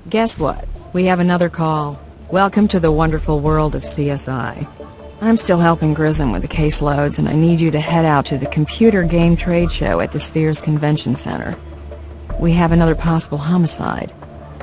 Guess what? We have another call. Welcome to the wonderful world of CSI. I'm still helping Grissom with the caseloads, and I need you to head out to the computer game trade show at the Spheres Convention Center. We have another possible homicide.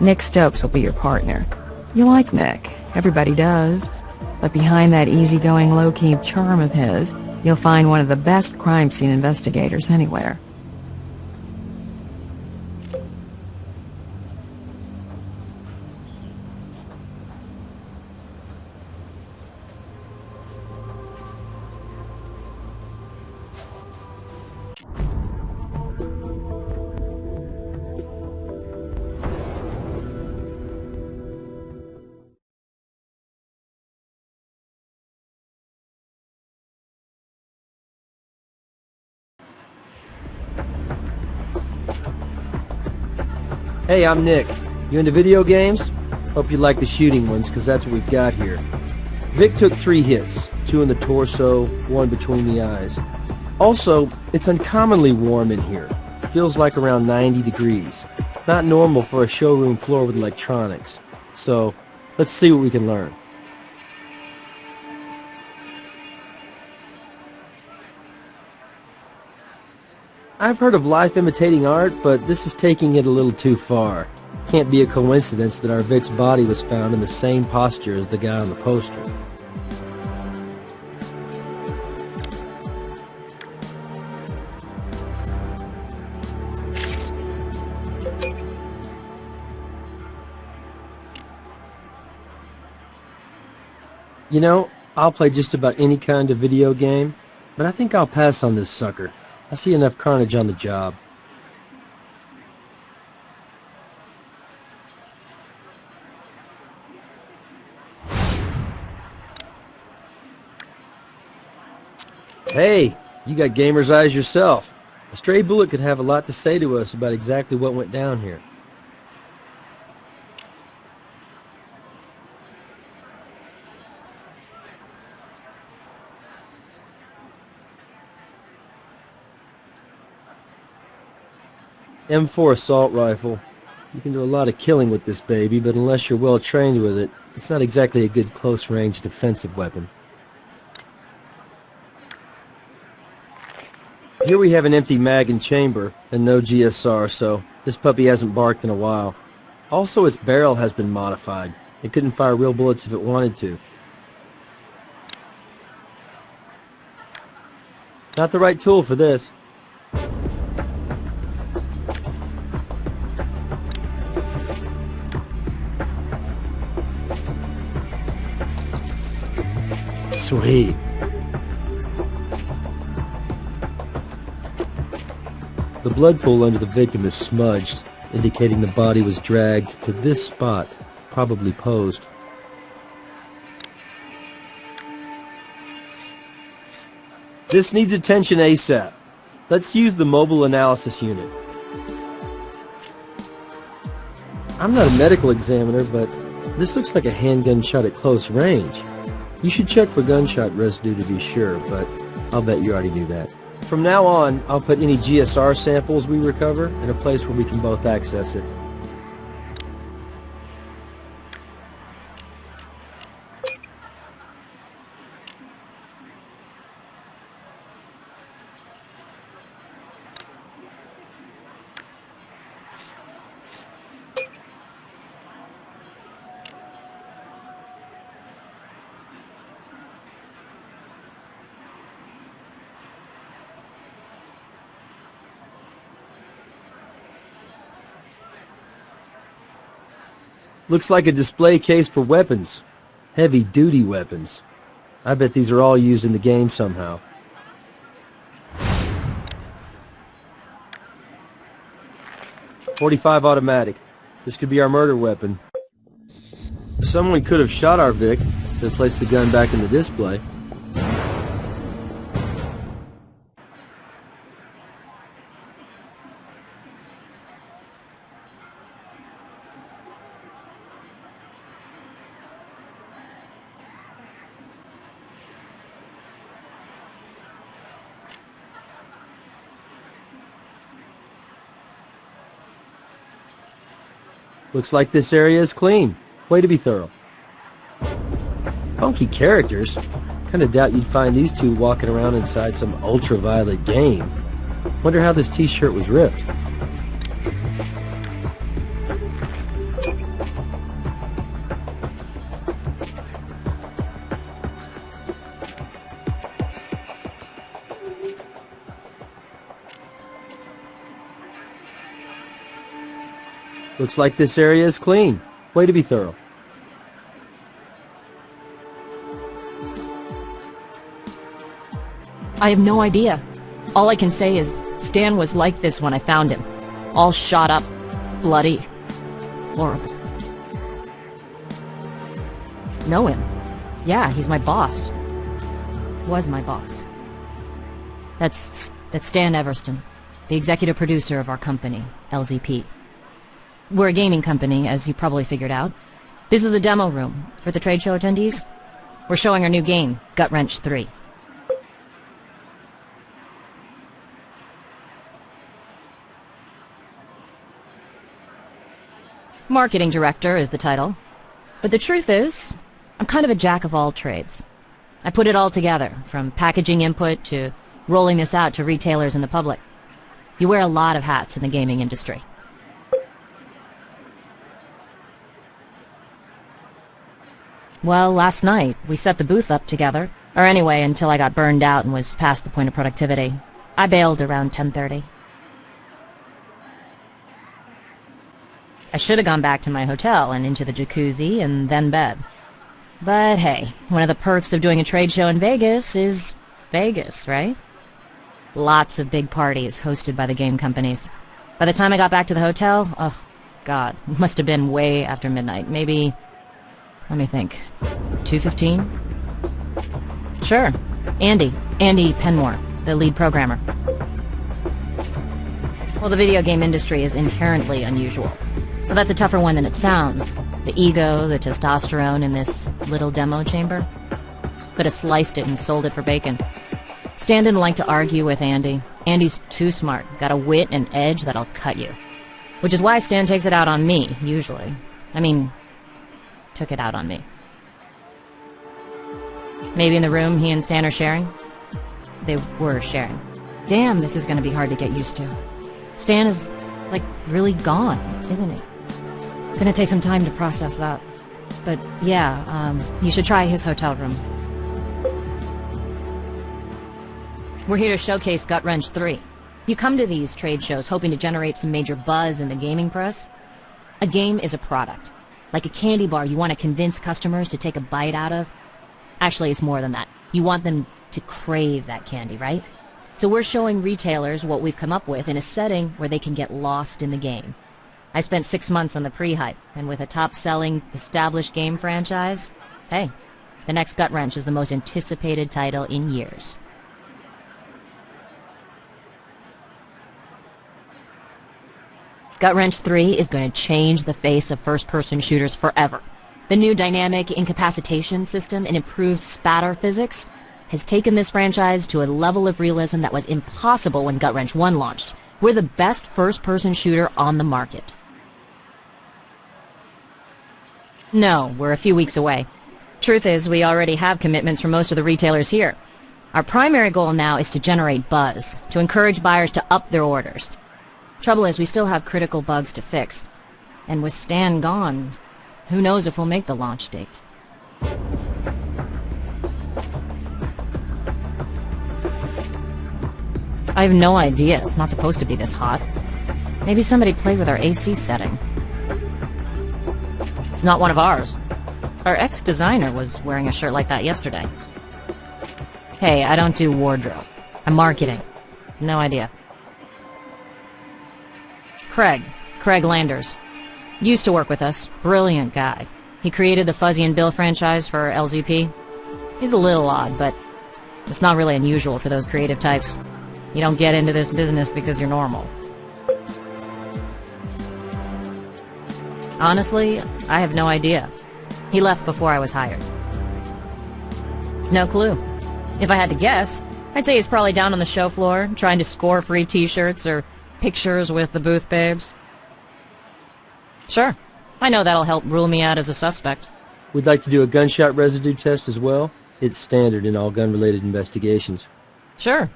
Nick Stokes will be your partner. You like Nick. Everybody does. But behind that easygoing, low-key charm of his, you'll find one of the best crime scene investigators anywhere. Hey, I'm Nick. You into video games? Hope you like the shooting ones, because that's what we've got here. Vic took 3 hits, 2 in the torso, 1 between the eyes. Also, it's uncommonly warm in here. Feels like around 90 degrees. Not normal for a showroom floor with electronics. So, let's see what we can learn. I've heard of life imitating art, but this is taking it a little too far. Can't be a coincidence that our Vic's body was found in the same posture as the guy on the poster. You know, I'll play just about any kind of video game, but I think I'll pass on this sucker. I see enough carnage on the job. Hey, you got gamer's eyes yourself. A stray bullet could have a lot to say to us about exactly what went down here. M4 assault rifle. You can do a lot of killing with this baby, but unless you're well trained with it, it's not exactly a good close-range defensive weapon. Here we have an empty mag and chamber, and no GSR, so this puppy hasn't barked in a while. Also, its barrel has been modified. It couldn't fire real bullets if it wanted to. Not the right tool for this. Sweet. The blood pool under the victim is smudged, indicating the body was dragged to this spot, probably posed. This needs attention ASAP. Let's use the mobile analysis unit. I'm not a medical examiner, but this looks like a handgun shot at close range. You should check for gunshot residue to be sure, but I'll bet you already knew that. From now on, I'll put any GSR samples we recover in a place where we can both access it. Looks like a display case for weapons. Heavy-duty weapons. I bet these are all used in the game somehow. .45 automatic. This could be our murder weapon. Someone could have shot our Vic to place the gun back in the display. Looks like this area is clean. Way to be thorough. Funky characters. Kinda doubt you'd find these two walking around inside some ultraviolet game. Wonder how this t-shirt was ripped. Looks like this area is clean. Way to be thorough. I have no idea. All I can say is Stan was like this when I found him. All shot up, bloody, horrible. Know him? Yeah, he's my boss. Was my boss. That's Stan Everston, the executive producer of our company, LZP. We're a gaming company, as you probably figured out. This is a demo room for the trade show attendees. We're showing our new game, Gut Wrench 3. Marketing director is the title. But the truth is, I'm kind of a jack of all trades. I put it all together, from packaging input to rolling this out to retailers and the public. You wear a lot of hats in the gaming industry. Well, last night, we set the booth up together. Or anyway, until I got burned out and was past the point of productivity. I bailed around 10:30. I should have gone back to my hotel and into the jacuzzi and then bed. But hey, one of the perks of doing a trade show in Vegas is Vegas, right? Lots of big parties hosted by the game companies. By the time I got back to the hotel, oh, God, it must have been way after midnight. Maybe, let me think, 2:15? Sure, Andy Penmore, the lead programmer. Well, the video game industry is inherently unusual. So that's a tougher one than it sounds. The ego, the testosterone in this little demo chamber. Could have sliced it and sold it for bacon. Stan didn't like to argue with Andy. Andy's too smart, got a wit and edge that'll cut you. Which is why Stan takes it out on me, usually. I mean, took it out on me. Maybe in the room he and Stan are sharing? They were sharing. Damn, this is gonna be hard to get used to. Stan is, like, really gone, isn't he? Gonna take some time to process that. But yeah, you should try his hotel room. We're here to showcase Gut Wrench 3. You come to these trade shows hoping to generate some major buzz in the gaming press. A game is a product. Like a candy bar you want to convince customers to take a bite out of. Actually, it's more than that. You want them to crave that candy, right? So we're showing retailers what we've come up with in a setting where they can get lost in the game. I spent 6 months on the pre-hype, and with a top-selling, established game franchise, hey, the next Gut Wrench is the most anticipated title in years. Gut Wrench 3 is going to change the face of first-person shooters forever. The new dynamic incapacitation system and improved spatter physics has taken this franchise to a level of realism that was impossible when Gut Wrench 1 launched. We're the best first-person shooter on the market. No, we're a few weeks away. Truth is, we already have commitments from most of the retailers here. Our primary goal now is to generate buzz, to encourage buyers to up their orders. Trouble is, we still have critical bugs to fix. And with Stan gone, who knows if we'll make the launch date. I have no idea. It's not supposed to be this hot. Maybe somebody played with our AC setting. It's not one of ours. Our ex-designer was wearing a shirt like that yesterday. Hey, I don't do wardrobe. I'm marketing. No idea. Craig Landers. Used to work with us. Brilliant guy. He created the Fuzzy and Bill franchise for LZP. He's a little odd, but it's not really unusual for those creative types. You don't get into this business because you're normal. Honestly, I have no idea. He left before I was hired. No clue. If I had to guess, I'd say he's probably down on the show floor, trying to score free t-shirts or pictures with the booth babes. Sure, I know that'll help rule me out as a suspect. We'd like to do a gunshot residue test as well. It's standard in all gun-related investigations. Sure.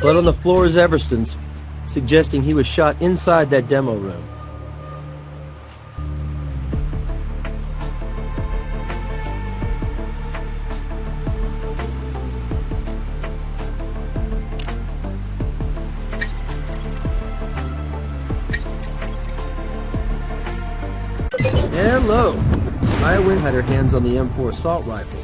Blood on the floor is Everston's, suggesting he was shot inside that demo room. Hello! Maya Wynn had her hands on the M4 assault rifle.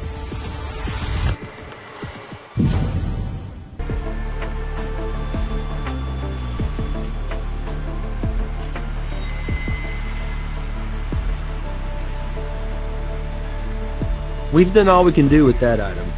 We've done all we can do with that item.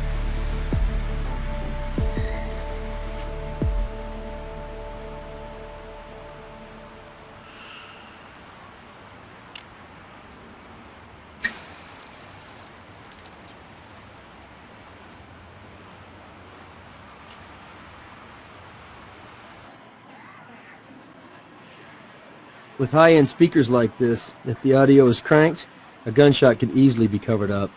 With high-end speakers like this, if the audio is cranked, a gunshot could easily be covered up.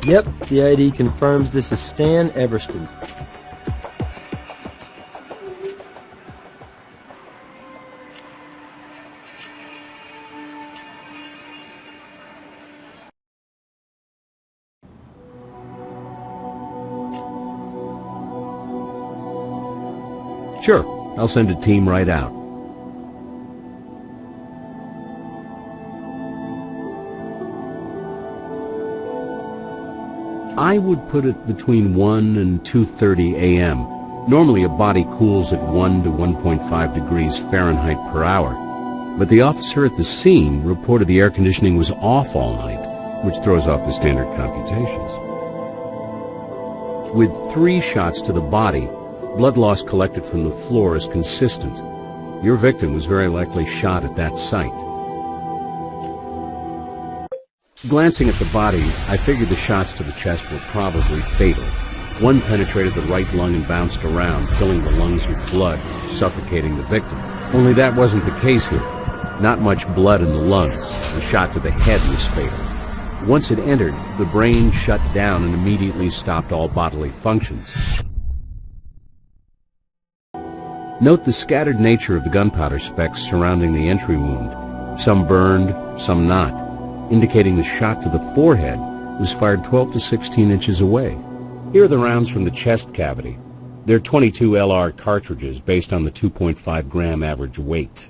Yep, the ID confirms this is Stan Everston. Sure, I'll send a team right out. I would put it between 1 and 2:30 a.m. Normally a body cools at 1 to 1.5 degrees Fahrenheit per hour, but the officer at the scene reported the air conditioning was off all night, which throws off the standard computations. With 3 shots to the body, blood loss collected from the floor is consistent. Your victim was very likely shot at that site. Glancing at the body, I figured the shots to the chest were probably fatal. One penetrated the right lung and bounced around, filling the lungs with blood, suffocating the victim. Only that wasn't the case here. Not much blood in the lungs. The shot to the head was fatal. Once it entered, the brain shut down and immediately stopped all bodily functions. Note the scattered nature of the gunpowder specks surrounding the entry wound. Some burned, some not, indicating the shot to the forehead was fired 12 to 16 inches away. Here are the rounds from the chest cavity. They're .22 LR cartridges based on the 2.5 gram average weight.